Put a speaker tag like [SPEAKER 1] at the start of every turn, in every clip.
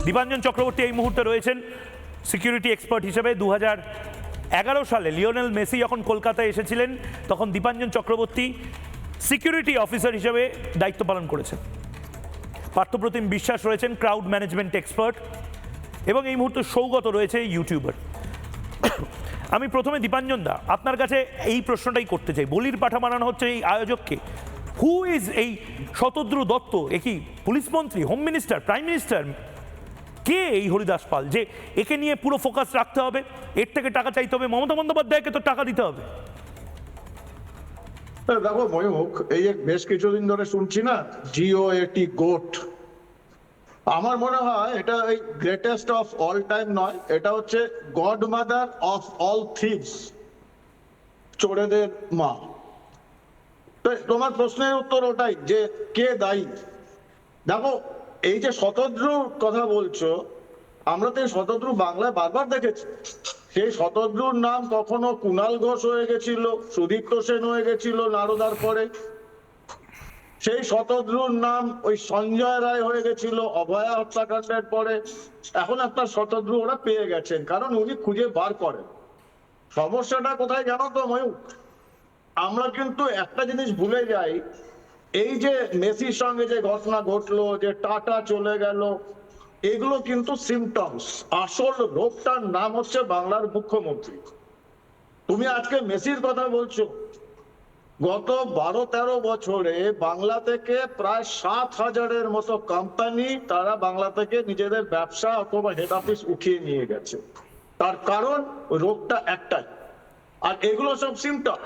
[SPEAKER 1] দীপাঞ্জন চক্রবর্তী এই মুহূর্তে রয়েছেন সিকিউরিটি এক্সপার্ট হিসেবে। 2011 সালে লিওনেল মেসি যখন কলকাতায় এসেছিলেন তখন দীপাঞ্জন চক্রবর্তী সিকিউরিটি অফিসার হিসেবে দায়িত্ব পালন করেছেন। পার্থপ্রতিম বিশ্বাস রয়েছেন ক্রাউড ম্যানেজমেন্ট এক্সপার্ট, এবং এই মুহূর্তে সৌগত রয়েছে ইউটিউবার। আমি প্রথমে দীপাঞ্জন দা আপনার কাছে এই প্রশ্নটাই করতে চাই, বলির পাঠা বানানো হচ্ছে এই আয়োজককে। হু ইজ এই শতদ্রু দত্ত? এ কি পুলিশ মন্ত্রী, হোম মিনিস্টার, প্রাইম মিনিস্টার? কে এই হরিদাস পাল যে একে নিয়ে পুরো ফোকাস রাখতে হবে, এর থেকে টাকা চাইতে হবে? মমতা বন্দ্যোপাধ্যায়কে তো টাকা দিতে হবে।
[SPEAKER 2] দেখো ময়ূক, এই বেশ কিছুদিন ধরে শুনছি না জিওএটি গোট। আমার মনে হয় এটা এই গ্রেটেস্ট অফ অল টাইম নয়, এটা হচ্ছে godmother of all thieves, চোরেদের মা। তোমার প্রশ্নের উত্তর ওটাই যে কে দায়ী। দেখো, এই যে শতদ্রুর কথা বলছো, আমরা তো এই শতদ্রু বাংলায় বারবার দেখেছি। সেই শতদ্রুর নাম কখনো কুণাল ঘোষ হয়ে গেছিল, সুদীপ্ত সেন হয়ে গেছিল নারদার পরে। সেই শতদ্রুর নাম ওই সঞ্জয় রায় হয়ে গেছিল অভয়া হত্যাকাণ্ডের পরে। এখন একটা শতদ্রু ওরা পেয়ে গেছেন, কারণ উনি খুঁজে বার করেন। সমস্যাটা কোথায় জানো তো ময়ূক? আমরা কিন্তু একটা জিনিস ভুলে যাই, এই যে মেসির সঙ্গে যে ঘটনা ঘটলো, যে টাটা চলে গেল, এগুলো কিন্তু সিমটমস। আসল রোগটার নাম হচ্ছে বাংলার মুখ্যমন্ত্রী। তুমি আজকে মেসির কথা বলছো, গত 12-13 বছরে বাংলা থেকে প্রায় 7,000-এর মতো কোম্পানি তারা বাংলা থেকে নিজেদের ব্যবসা অথবা হেড অফিস উঠিয়ে নিয়ে গেছে। তার কারণ রোগটা একটাই, আর এগুলো সব সিমটম।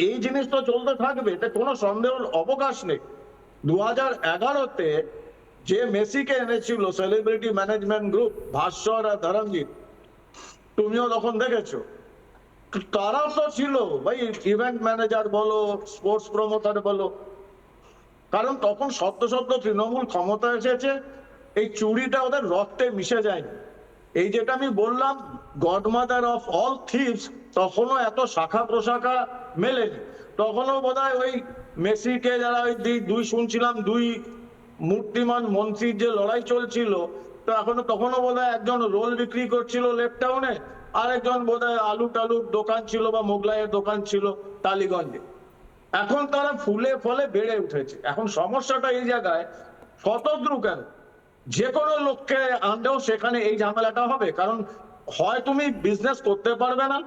[SPEAKER 2] এই জিনিস তো চলতে থাকবে, এটা কোনো সন্দেহের অবকাশ নেই। 2011-তে যে মেসিকে এনেছিল সেলিব্রিটি ম্যানেজমেন্ট গ্রুপ, ভাস্বর আর ধরমজিৎ, তুমিও তখন দেখেছো, তারাও তো ছিল ভাই ইভেন্ট ম্যানেজার বলো, স্পোর্টস প্রমোটার বলো। কারণ তখন সদ্য সদ্য তৃণমূল ক্ষমতা এসেছে, এই চুরিটা ওদের রক্তে মিশে যায়নি। এই যেটা আমি বললাম গডমাদার অফ অল থিভস, তখনও এত শাখা প্রশাখা মেলেনি। তখনও বোধহয় ওই মেসিকে যারা ওই দুই শুনছিলাম, দুই মূর্তিমান মন্ত্রীর যে লড়াই চলছিল, তো তখনও বোধহয় একজন রোল বিক্রি করছিল লেফট টাউনে, আরেকজন বোধহয় আলু টালুর দোকান ছিল বা মোগলাইয়ের দোকান ছিল টালিগঞ্জে। এখন তারা ফুলে ফলে বেড়ে উঠেছে। এখন সমস্যাটা এই জায়গায়, শতদ্রু কেন? যে কোনো লোককে আনলেও সেখানে এই ঝামেলাটা হবে, কারণ হয় তুমি বিজনেস করতে পারবে না,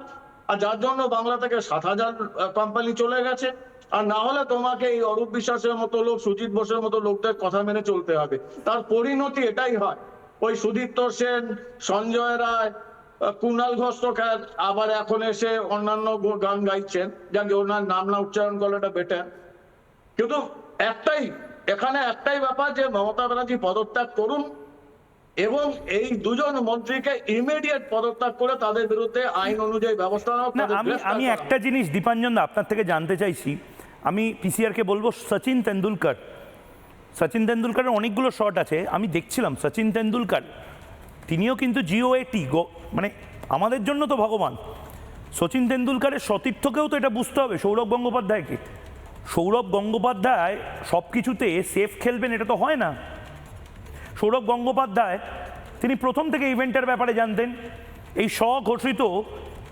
[SPEAKER 2] আর যার জন্য বাংলা থেকে 7,000 কোম্পানি চলে গেছে, আর না হলে তোমাকে এই অরূপ বিশ্বাসের মতো লোক, সুজিত বোসের মতো লোকদের কথা মেনে চলতে হবে। তার পরিণতি এটাই হয়। ওই সুদীপ্ত সেন, সঞ্জয় রায়, কুণাল ঘোষ তো আবার এখন এসে অন্যান্য গান গাইছেন, যাকে ওনার নাম না উচ্চারণ করাটা বেটার। কিন্তু এখানে একটাই ব্যাপার, যে মমতা ব্যানার্জি পদত্যাগ করুন এবং এই দুজন মন্ত্রীকে ইমিডিয়েট পদত্যাগ করে তাদের বিরুদ্ধে আইন অনুযায়ী ব্যবস্থা নেওয়া।
[SPEAKER 1] আমি একটা জিনিস দীপাঞ্জন দা আপনার থেকে জানতে চাইছি। আমি পিসিআরকে বলবো, সচিন তেন্ডুলকারের অনেকগুলো শট আছে, আমি দেখছিলাম। সচিন তেন্ডুলকার তিনিও কিন্তু জিওএটি, মানে আমাদের জন্য তো ভগবান। সচিন তেন্ডুলকারের সতীর্থকেও তো এটা বুঝতে হবে, সৌরভ গঙ্গোপাধ্যায়কে। সৌরভ গঙ্গোপাধ্যায় সব কিছুতে সেফ খেলবেন এটা তো হয় না। সৌরভ গঙ্গোপাধ্যায় তিনি প্রথম থেকে ইভেন্টের ব্যাপারে জানতেন। এই স্বঘোষিত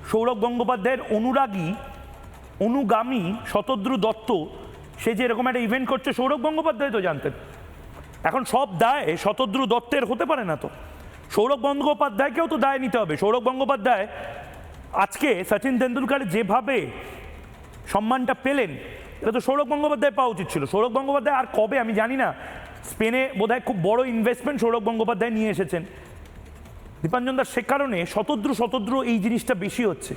[SPEAKER 1] সৌরভ গঙ্গোপাধ্যায়ের অনুগামী শতদ্রু দত্ত, সে যে এরকম একটা ইভেন্ট করছে, সৌরভ গঙ্গোপাধ্যায় তো জানতেন। এখন সব দায় শতদ্রু দত্তের হতে পারে না, তো সৌরভ গঙ্গোপাধ্যায়কেও তো দায় নিতে হবে। সৌরভ গঙ্গোপাধ্যায় আজকে সচিন তেন্ডুলকার যেভাবে সম্মানটা পেলেন, এটা তো সৌরভ গঙ্গোপাধ্যায় পাওয়া উচিত ছিল। সৌরভ গঙ্গোপাধ্যায় আর কবে আমি জানি না, স্পেনে বোধহয় খুব বড় ইনভেস্টমেন্ট সৌরভ গঙ্গোপাধ্যায় নিয়ে এসেছেন। দীপাঞ্জন দাস, সে কারণে শতদ্রু এই জিনিসটা বেশি হচ্ছে।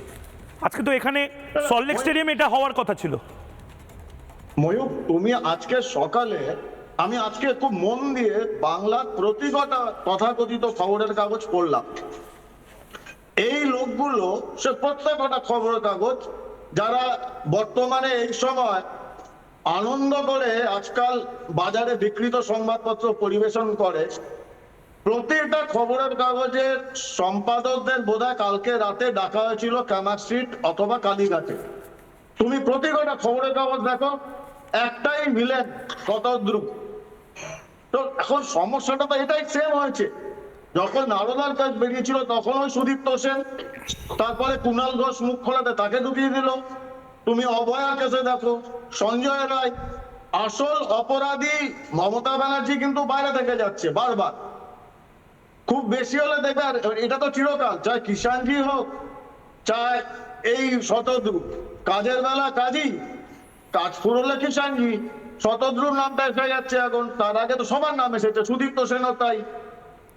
[SPEAKER 1] আজকে তো এখানে সল্টলেক স্টেডিয়ামে এটা হওয়ার কথা ছিল।
[SPEAKER 2] ময়ূক, তুমি আজকে সকালে, আমি আজকে খুব মন দিয়ে বাংলার প্রতিটা তথাকথিত খবরের কাগজ পড়লাম। এই লোকগুলো সে প্রত্যেকটা খবরের কাগজ যারা বর্তমানে এই সময় আনন্দ করে আজকাল বাজারে বিকৃত সংবাদপত্র পরিবেশন করে, প্রতিটা খবরের কাগজের সম্পাদকদের বোধহয় কালকে রাতে ডাকা হয়েছিল কামাক স্ট্রিট অথবা কালীঘাটে। তুমি প্রতিটা খবরের কাগজ দেখো, একটাই ভিলেন, শতদ্রু। তো এখন সমস্যাটা তো এটাই সেম হয়েছে। যখন নারদার কাজ বেরিয়েছিল তখন ওই সুদীপ্ত সেন, তারপরে কুণাল ঘোষ মুখ খোলাতে তাকে ঢুকিয়ে দিল। তুমি অভয়া কেসে দেখো, সঞ্জয় রায়। আসল অপরাধী মমতা ব্যানার্জি কিন্তু বাইরে থেকে যাচ্ছে বারবার। খুব বেশি হলে দেখবে, আর এটা তো চিরকাল, চাই কিষাণজি হোক, চাই এই শতদ্রু, কাজের বেলা কাজী, কাজ ফুরলে কিষাণজি, শতদ্রুর নামটা এসে যাচ্ছে এখন, তার আগে তো সবার নাম এসেছে, সুদীপ্ত সেনও তাই।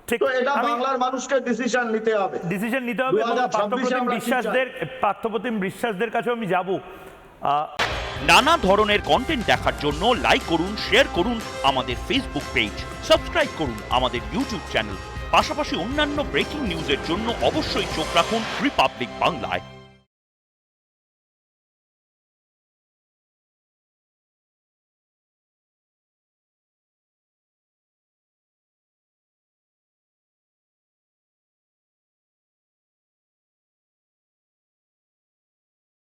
[SPEAKER 1] ঠিক,
[SPEAKER 2] তো এটা
[SPEAKER 1] আমি-
[SPEAKER 2] বাংলার মানুষকে ডিসিশন নিতে হবে।
[SPEAKER 1] ডিসিশন নিতে হবে এবং
[SPEAKER 2] 2026 আমরা কি চাই?
[SPEAKER 1] পার্থপ্রতিম বিশ্বাসদের কাছেও আমি যাব।
[SPEAKER 3] নানা ধরনের কন্টেন্ট দেখার জন্য লাইক করুন, শেয়ার করুন আমাদের ফেসবুক পেজ, সাবস্ক্রাইব করুন আমাদের ইউটিউব চ্যানেল। পাশাপাশি অন্যান্য ব্রেকিং নিউজের জন্য অবশ্যই চোখ রাখুন রিপাবলিক বাংলায়।